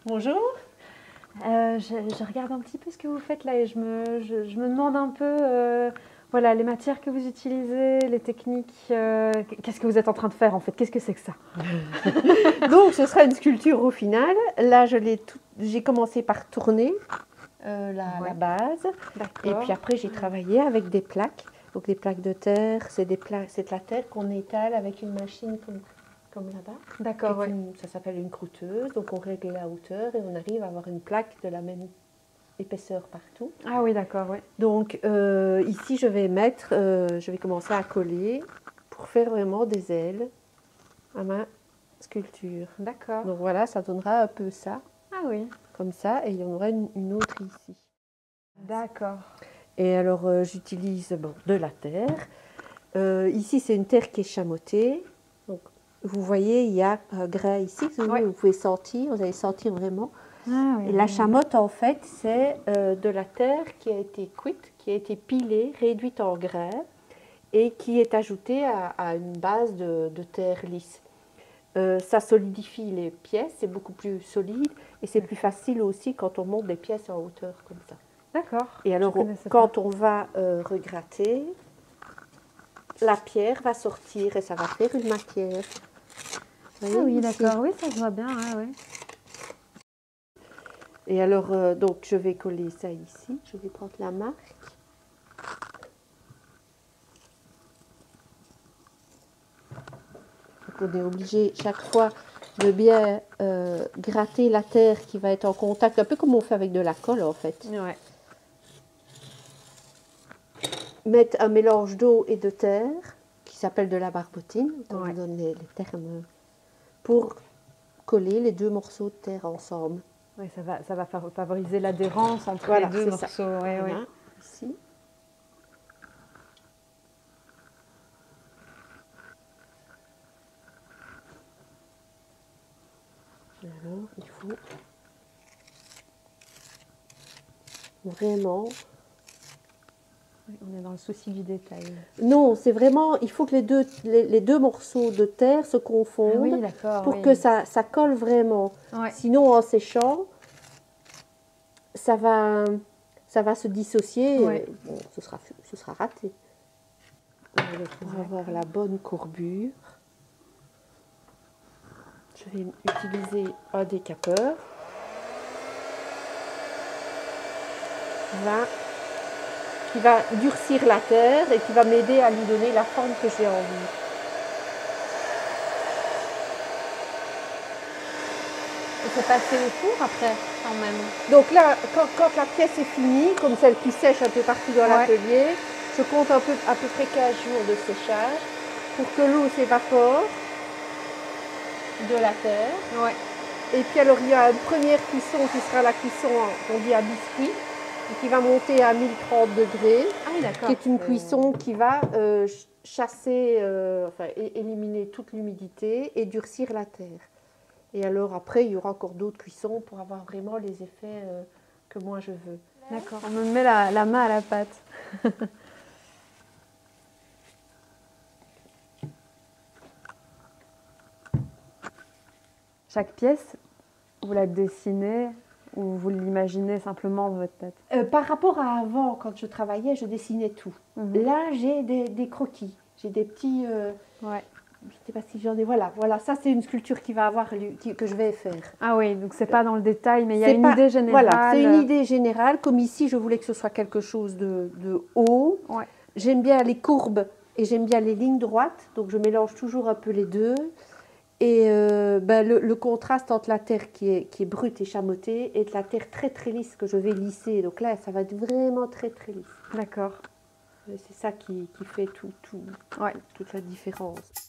Bonjour. Je regarde un petit peu ce que vous faites là et je me demande un peu voilà, les matières que vous utilisez, les techniques. Qu'est-ce que vous êtes en train de faire en fait? Qu'est-ce que c'est que ça? Donc ce sera une sculpture au final. Là, j'ai commencé par tourner la base. Et puis après, j'ai travaillé avec des plaques. Donc des plaques de terre, c'est de la terre qu'on étale avec une machine comme là-bas. D'accord, oui. Ça s'appelle une croûteuse. Donc on règle la hauteur et on arrive à avoir une plaque de la même épaisseur partout. Ah oui, d'accord, oui. Donc ici, je vais commencer à coller pour faire vraiment des ailes à ma sculpture. D'accord. Donc voilà, ça donnera un peu ça, Ah oui. comme ça, et il y en aura une autre ici. D'accord. Et alors j'utilise de la terre. Ici, c'est une terre qui est chamotée. Donc, vous voyez, il y a un grain ici, vous pouvez sentir, vous allez sentir vraiment. Ah oui, Et la chamotte, en fait, c'est de la terre qui a été cuite, qui a été pilée, réduite en grains, et qui est ajoutée à une base de terre lisse. Ça solidifie les pièces, c'est beaucoup plus solide, et c'est plus facile aussi quand on monte des pièces en hauteur comme ça. D'accord. Et alors, quand on va regratter, la pierre va sortir et ça va faire une matière. Ah oui, d'accord, oui, ça se voit bien, oui. Et alors, donc, je vais coller ça ici. Je vais prendre la marque. Donc, on est obligé chaque fois de bien gratter la terre qui va être en contact, un peu comme on fait avec de la colle en fait. Ouais. Mettre un mélange d'eau et de terre qui s'appelle de la barbotine, on vous donne les termes, pour coller les deux morceaux de terre ensemble. Oui, ça va favoriser l'adhérence entre les deux morceaux. Ouais, voilà, ici. Alors, il faut vraiment... On est dans le souci du détail. Non, c'est vraiment, il faut que les deux morceaux de terre se confondent pour que ça colle vraiment. Ouais. Sinon, en séchant, ça va se dissocier. Ouais. Bon, ce sera raté. Pour avoir la bonne courbure, je vais utiliser un décapeur. Qui va durcir la terre et qui va m'aider à lui donner la forme que j'ai envie. Et c'est passé au four après, quand même. Donc là, quand la pièce est finie, comme celle qui sèche un peu partout dans l'atelier, je compte à peu près 15 jours de séchage pour que l'eau s'évapore de la terre. Ouais. Et puis alors il y a une première cuisson qui sera la cuisson qu'on dit à biscuit, qui va monter à 1030 degrés, qui est une cuisson qui va chasser, enfin éliminer toute l'humidité et durcir la terre. Et alors après, il y aura encore d'autres cuissons pour avoir vraiment les effets que moi je veux. D'accord, on me met la main à la pâte. Chaque pièce, vous la dessinez ou vous l'imaginez simplement dans votre tête? Par rapport à avant, quand je travaillais, je dessinais tout. Là, j'ai des croquis, j'ai des petits... je ne sais pas si j'en ai... Voilà, ça c'est une sculpture que je vais faire. Ah oui, donc c'est pas dans le détail, mais il y a une idée générale. Voilà, c'est une idée générale. Comme ici, je voulais que ce soit quelque chose de haut. Ouais. J'aime bien les courbes et j'aime bien les lignes droites, donc je mélange toujours un peu les deux. Et le contraste entre la terre qui est brute et chamotée et de la terre très très lisse que je vais lisser. Donc là, ça va être vraiment très très lisse. D'accord. C'est ça qui fait toute la différence.